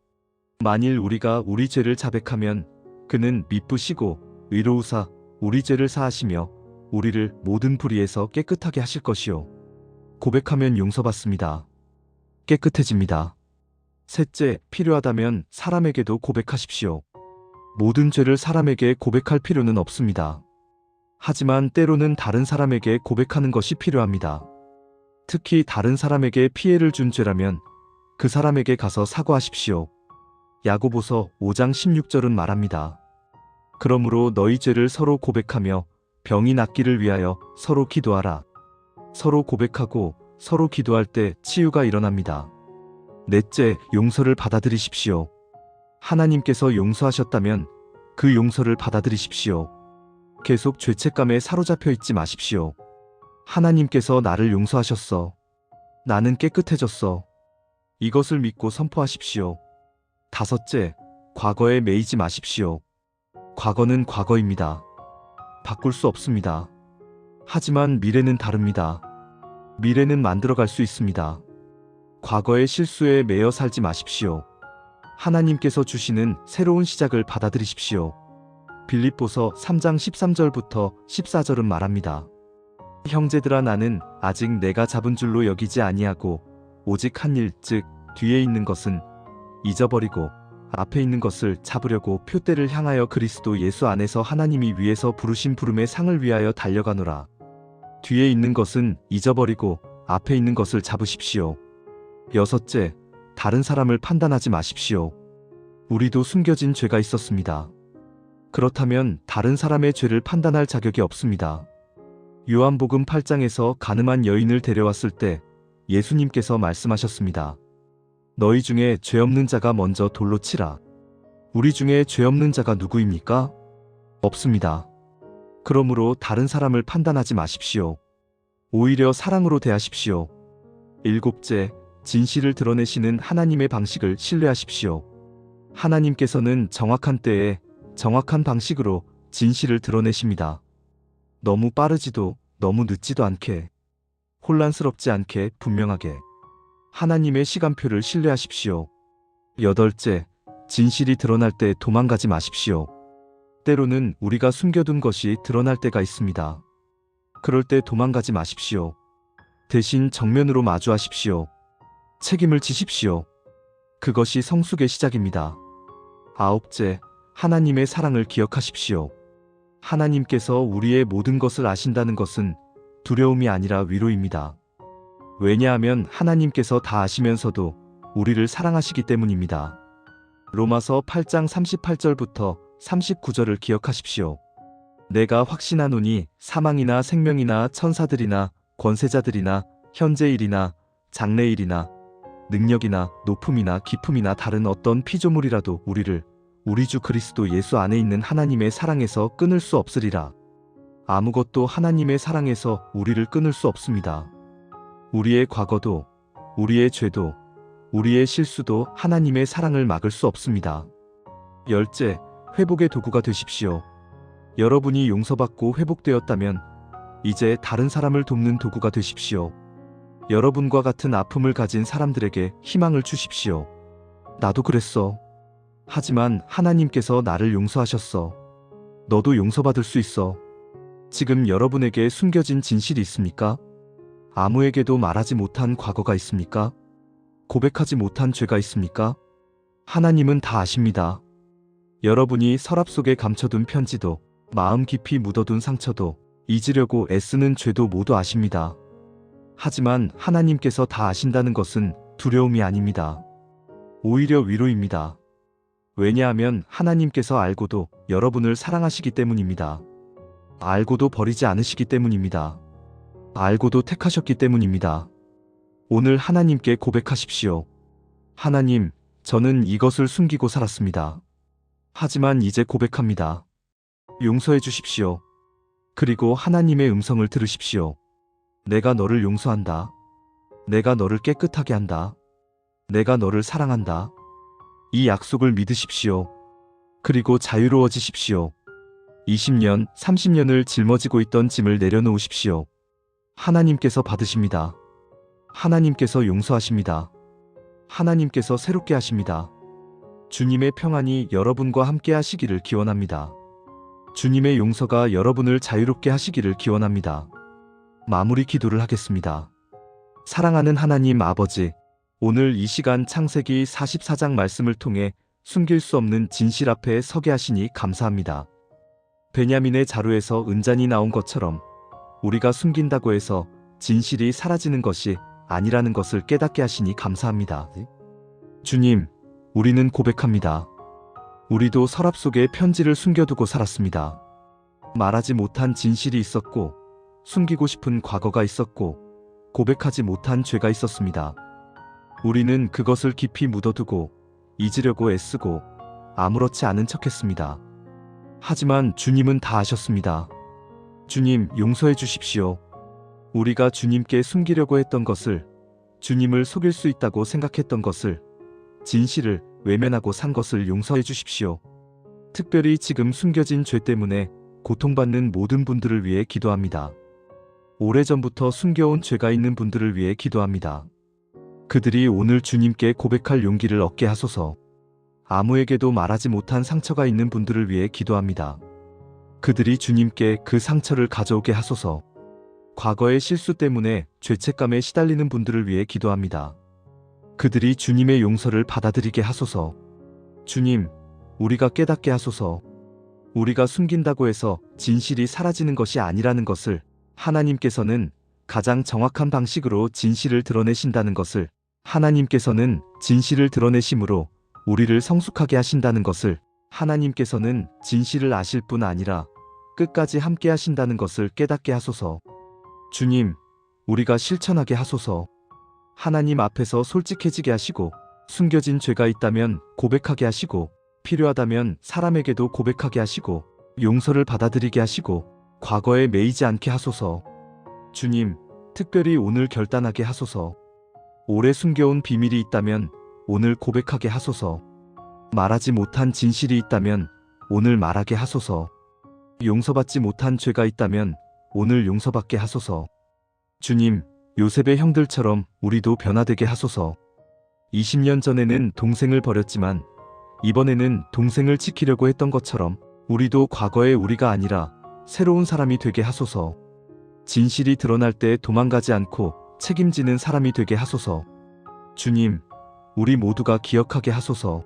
만일 우리가 우리 죄를 자백하면 그는 미쁘시고 의로우사 우리 죄를 사하시며 우리를 모든 불의에서 깨끗하게 하실 것이요. 고백하면 용서받습니다. 깨끗해집니다. 셋째, 필요하다면 사람에게도 고백하십시오. 모든 죄를 사람에게 고백할 필요는 없습니다. 하지만 때로는 다른 사람에게 고백하는 것이 필요합니다. 특히 다른 사람에게 피해를 준 죄라면 그 사람에게 가서 사과하십시오. 야고보서 5장 16절은 말합니다. 그러므로 너희 죄를 서로 고백하며 병이 낫기를 위하여 서로 기도하라. 서로 고백하고 서로 기도할 때 치유가 일어납니다. 넷째, 용서를 받아들이십시오. 하나님께서 용서하셨다면 그 용서를 받아들이십시오. 계속 죄책감에 사로잡혀 있지 마십시오. 하나님께서 나를 용서하셨어. 나는 깨끗해졌어. 이것을 믿고 선포하십시오. 다섯째, 과거에 매이지 마십시오. 과거는 과거입니다. 바꿀 수 없습니다. 하지만 미래는 다릅니다. 미래는 만들어갈 수 있습니다. 과거의 실수에 매여 살지 마십시오. 하나님께서 주시는 새로운 시작을 받아들이십시오. 빌립보서 3장 13절부터 14절은 말합니다. 형제들아, 나는 아직 내가 잡은 줄로 여기지 아니하고 오직 한 일, 즉 뒤에 있는 것은 잊어버리고 앞에 있는 것을 잡으려고 표대를 향하여 그리스도 예수 안에서 하나님이 위에서 부르신 부름의 상을 위하여 달려가노라. 뒤에 있는 것은 잊어버리고 앞에 있는 것을 잡으십시오. 여섯째, 다른 사람을 판단하지 마십시오. 우리도 숨겨진 죄가 있었습니다. 그렇다면 다른 사람의 죄를 판단할 자격이 없습니다. 요한복음 8장에서 가늠한 여인을 데려왔을 때 예수님께서 말씀하셨습니다. 너희 중에 죄 없는 자가 먼저 돌로 치라. 우리 중에 죄 없는 자가 누구입니까? 없습니다. 그러므로 다른 사람을 판단하지 마십시오. 오히려 사랑으로 대하십시오. 일곱째, 진실을 드러내시는 하나님의 방식을 신뢰하십시오. 하나님께서는 정확한 때에 정확한 방식으로 진실을 드러내십니다. 너무 빠르지도 너무 늦지도 않게, 혼란스럽지 않게 분명하게. 하나님의 시간표를 신뢰하십시오. 여덟째, 진실이 드러날 때 도망가지 마십시오. 때로는 우리가 숨겨둔 것이 드러날 때가 있습니다. 그럴 때 도망가지 마십시오. 대신 정면으로 마주하십시오. 책임을 지십시오. 그것이 성숙의 시작입니다. 아홉째, 하나님의 사랑을 기억하십시오. 하나님께서 우리의 모든 것을 아신다는 것은 두려움이 아니라 위로입니다. 왜냐하면 하나님께서 다 아시면서도 우리를 사랑하시기 때문입니다. 로마서 8장 38절부터 39절을 기억하십시오. 내가 확신하노니 사망이나 생명이나 천사들이나 권세자들이나 현재일이나 장래일이나 능력이나 높음이나 깊음이나 다른 어떤 피조물이라도 우리를 우리 주 그리스도 예수 안에 있는 하나님의 사랑에서 끊을 수 없으리라. 아무것도 하나님의 사랑에서 우리를 끊을 수 없습니다. 우리의 과거도, 우리의 죄도, 우리의 실수도 하나님의 사랑을 막을 수 없습니다. 열째, 회복의 도구가 되십시오. 여러분이 용서받고 회복되었다면 이제 다른 사람을 돕는 도구가 되십시오. 여러분과 같은 아픔을 가진 사람들에게 희망을 주십시오. 나도 그랬어. 하지만 하나님께서 나를 용서하셨어. 너도 용서받을 수 있어. 지금 여러분에게 숨겨진 진실이 있습니까? 아무에게도 말하지 못한 과거가 있습니까? 고백하지 못한 죄가 있습니까? 하나님은 다 아십니다. 여러분이 서랍 속에 감춰둔 편지도, 마음 깊이 묻어둔 상처도, 잊으려고 애쓰는 죄도 모두 아십니다. 하지만 하나님께서 다 아신다는 것은 두려움이 아닙니다. 오히려 위로입니다. 왜냐하면 하나님께서 알고도 여러분을 사랑하시기 때문입니다. 알고도 버리지 않으시기 때문입니다. 알고도 택하셨기 때문입니다. 오늘 하나님께 고백하십시오. 하나님, 저는 이것을 숨기고 살았습니다. 하지만 이제 고백합니다. 용서해 주십시오. 그리고 하나님의 음성을 들으십시오. 내가 너를 용서한다. 내가 너를 깨끗하게 한다. 내가 너를 사랑한다. 이 약속을 믿으십시오. 그리고 자유로워지십시오. 20년, 30년을 짊어지고 있던 짐을 내려놓으십시오. 하나님께서 받으십니다. 하나님께서 용서하십니다. 하나님께서 새롭게 하십니다. 주님의 평안이 여러분과 함께 하시기를 기원합니다. 주님의 용서가 여러분을 자유롭게 하시기를 기원합니다. 마무리 기도를 하겠습니다. 사랑하는 하나님 아버지, 오늘 이 시간 창세기 44장 말씀을 통해 숨길 수 없는 진실 앞에 서게 하시니 감사합니다. 베냐민의 자루에서 은잔이 나온 것처럼 우리가 숨긴다고 해서 진실이 사라지는 것이 아니라는 것을 깨닫게 하시니 감사합니다. 주님, 우리는 고백합니다. 우리도 서랍 속에 편지를 숨겨두고 살았습니다. 말하지 못한 진실이 있었고, 숨기고 싶은 과거가 있었고, 고백하지 못한 죄가 있었습니다. 우리는 그것을 깊이 묻어두고 잊으려고 애쓰고 아무렇지 않은 척했습니다. 하지만 주님은 다 아셨습니다. 주님, 용서해 주십시오. 우리가 주님께 숨기려고 했던 것을, 주님을 속일 수 있다고 생각했던 것을, 진실을 외면하고 산 것을 용서해 주십시오. 특별히 지금 숨겨진 죄 때문에 고통받는 모든 분들을 위해 기도합니다. 오래전부터 숨겨온 죄가 있는 분들을 위해 기도합니다. 그들이 오늘 주님께 고백할 용기를 얻게 하소서. 아무에게도 말하지 못한 상처가 있는 분들을 위해 기도합니다. 그들이 주님께 그 상처를 가져오게 하소서. 과거의 실수 때문에 죄책감에 시달리는 분들을 위해 기도합니다. 그들이 주님의 용서를 받아들이게 하소서. 주님, 우리가 깨닫게 하소서. 우리가 숨긴다고 해서 진실이 사라지는 것이 아니라는 것을, 하나님께서는 가장 정확한 방식으로 진실을 드러내신다는 것을, 하나님께서는 진실을 드러내심으로 우리를 성숙하게 하신다는 것을, 하나님께서는 진실을 아실 뿐 아니라 끝까지 함께 하신다는 것을 깨닫게 하소서. 주님, 우리가 실천하게 하소서. 하나님 앞에서 솔직해지게 하시고, 숨겨진 죄가 있다면 고백하게 하시고, 필요하다면 사람에게도 고백하게 하시고, 용서를 받아들이게 하시고, 과거에 매이지 않게 하소서. 주님, 특별히 오늘 결단하게 하소서. 오래 숨겨온 비밀이 있다면 오늘 고백하게 하소서. 말하지 못한 진실이 있다면 오늘 말하게 하소서. 용서받지 못한 죄가 있다면 오늘 용서받게 하소서. 주님, 요셉의 형들처럼 우리도 변화되게 하소서. 20년 전에는 동생을 버렸지만 이번에는 동생을 지키려고 했던 것처럼 우리도 과거의 우리가 아니라 새로운 사람이 되게 하소서. 진실이 드러날 때 도망가지 않고 책임지는 사람이 되게 하소서. 주님, 우리 모두가 기억하게 하소서.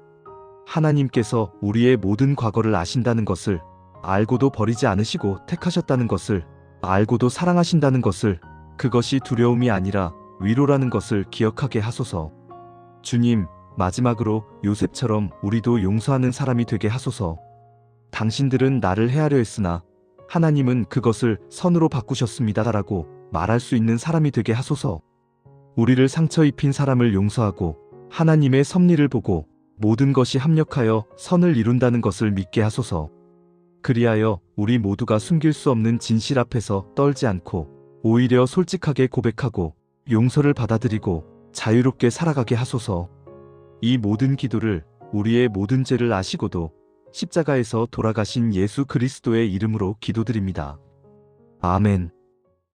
하나님께서 우리의 모든 과거를 아신다는 것을, 알고도 버리지 않으시고 택하셨다는 것을, 알고도 사랑하신다는 것을, 그것이 두려움이 아니라 위로라는 것을 기억하게 하소서. 주님, 마지막으로 요셉처럼 우리도 용서하는 사람이 되게 하소서. 당신들은 나를 해하려 했으나 하나님은 그것을 선으로 바꾸셨습니다라고 말할 수 있는 사람이 되게 하소서. 우리를 상처 입힌 사람을 용서하고 하나님의 섭리를 보고 모든 것이 합력하여 선을 이룬다는 것을 믿게 하소서. 그리하여 우리 모두가 숨길 수 없는 진실 앞에서 떨지 않고 오히려 솔직하게 고백하고 용서를 받아들이고 자유롭게 살아가게 하소서. 이 모든 기도를 우리의 모든 죄를 아시고도 십자가에서 돌아가신 예수 그리스도의 이름으로 기도드립니다. 아멘.